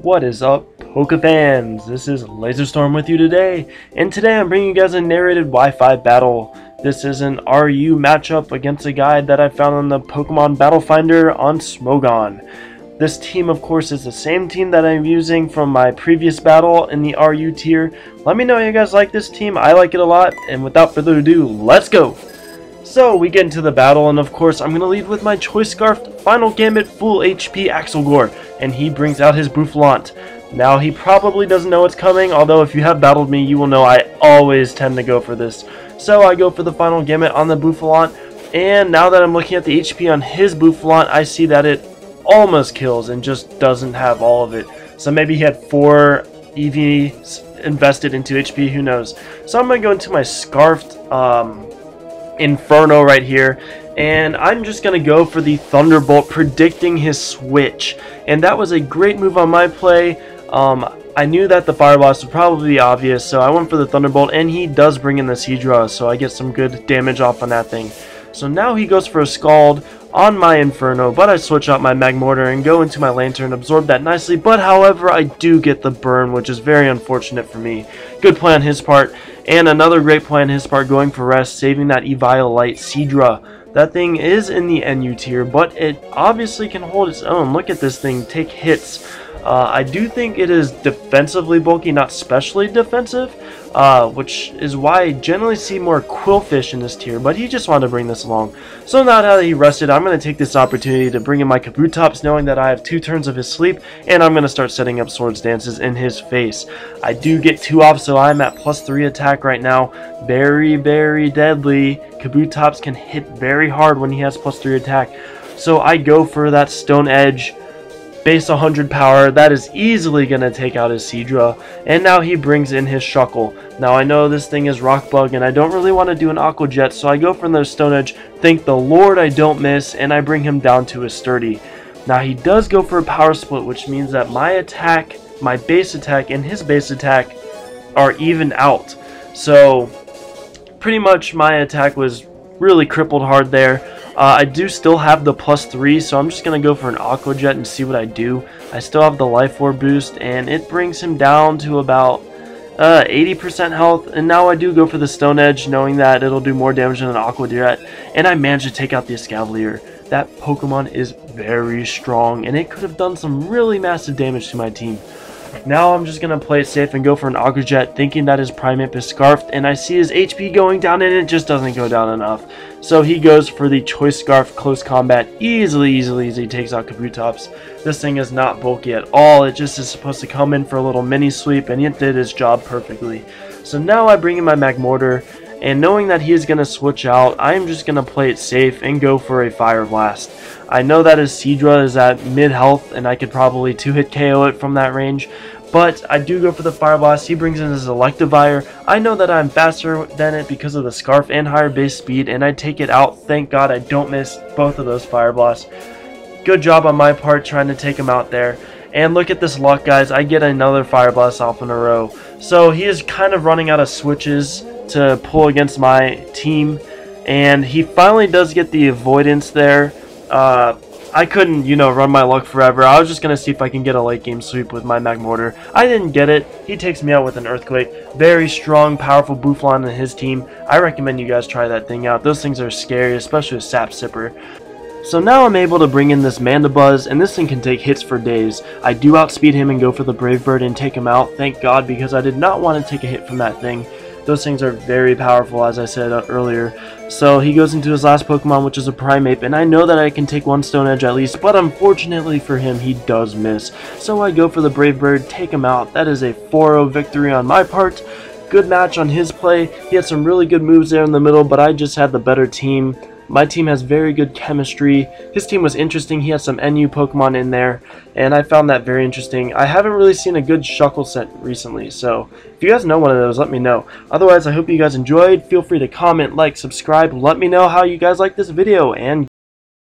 What is up, Poke fans? This is LazerStorm with you today, and today I'm bringing you guys a narrated Wi-Fi battle. This is an RU matchup against a guide that I found on the Pokemon Battle Finder on Smogon. This team, of course, is the same team that I'm using from my previous battle in the RU tier. Let me know how you guys like this team. I like it a lot, and without further ado, let's go! So we get into the battle, and of course I'm going to lead with my Choice Scarfed Final Gambit Full HP Axelgore, and he brings out his Bouffalant. Now he probably doesn't know what's coming, although if you have battled me you will know I always tend to go for this. So I go for the Final Gambit on the Bouffalant, and now that I'm looking at the HP on his Bouffalant, I see that it almost kills and just doesn't have all of it. So maybe he had 4 EVs invested into HP, who knows. So I'm going to go into my Scarfed Inferno right here, and I'm just gonna go for the Thunderbolt, predicting his switch, and that was a great move on my play. I knew that the Fire Blast would probably be obvious, so I went for the Thunderbolt, and he does bring in the Seadra, so I get some good damage off on that thing. So now he goes for a Scald on my Inferno, but I switch out my Magmortar and go into my Lantern, absorb that nicely, but however I do get the burn, which is very unfortunate for me. Good play on his part, and another great play on his part, going for rest, saving that Eviolite Seadra. That thing is in the NU tier, but it obviously can hold its own. Look at this thing take hits. I do think it is defensively bulky, not specially defensive, which is why I generally see more Quillfish in this tier, but he just wanted to bring this along. So now that he rested, I'm going to take this opportunity to bring in my Kabutops, knowing that I have 2 turns of his sleep, and I'm going to start setting up Swords Dances in his face. I do get 2 off, so I'm at +3 attack right now. Very, very deadly. Kabutops can hit very hard when he has +3 attack. So I go for that Stone Edge. Base 100 power, that is easily going to take out his Seadra, and now he brings in his Shuckle. Now I know this thing is Rock Bug, and I don't really want to do an Aqua Jet, so I go for the Stone Edge, thank the Lord I don't miss, and I bring him down to a Sturdy. Now he does go for a Power Split, which means that my attack, my base attack, and his base attack are even out. So pretty much my attack was really crippled hard there. I do still have the +3, so I'm just going to go for an Aqua Jet and see what I do. I still have the Life Orb boost, and it brings him down to about 80% health. And now I do go for the Stone Edge, knowing that it'll do more damage than an Aqua Jet, and I managed to take out the Escavalier. That Pokemon is very strong, and it could have done some really massive damage to my team. Now I'm just going to play it safe and go for an Aqua Jet, thinking that his Primeape is Scarfed, and I see his HP going down, and it just doesn't go down enough. So he goes for the Choice Scarf Close Combat, easily takes out Kabutops. This thing is not bulky at all, it just is supposed to come in for a little mini sweep, and it did its job perfectly. So now I bring in my Magmortar, and knowing that he is going to switch out, I am just going to play it safe and go for a Fire Blast. I know that his Seadra is at mid health, and I could probably 2-hit KO it from that range, but I do go for the Fire Blast. He brings in his Electivire. I know that I'm faster than it because of the Scarf and higher base speed, and I take it out. Thank God I don't miss both of those Fire Blasts. Good job on my part trying to take him out there. And look at this luck, guys. I get another Fire Blast off in a row. So he is kind of running out of switches to pull against my team, and he finally does get the Avoidance there. I couldn't, run my luck forever. I was just going to see if I can get a late game sweep with my Magmortar. I didn't get it. He takes me out with an Earthquake. Very strong, powerful Bouffalant in his team. I recommend you guys try that thing out. Those things are scary, especially with Sap Sipper. So now I'm able to bring in this Mandibuzz, and this thing can take hits for days. I do outspeed him and go for the Brave Bird and take him out. Thank God, because I did not want to take a hit from that thing. Those things are very powerful, as I said earlier. So he goes into his last Pokemon, which is a Primeape, and I know that I can take one Stone Edge at least, but unfortunately for him, he does miss. So I go for the Brave Bird, take him out. That is a 4-0 victory on my part. Good match on his play. He had some really good moves there in the middle, but I just had the better team. My team has very good chemistry. His team was interesting. He had some NU Pokemon in there, and I found that very interesting. I haven't really seen a good Shuckle set recently, so if you guys know one of those, let me know. Otherwise, I hope you guys enjoyed. Feel free to comment, like, subscribe. Let me know how you guys like this video, and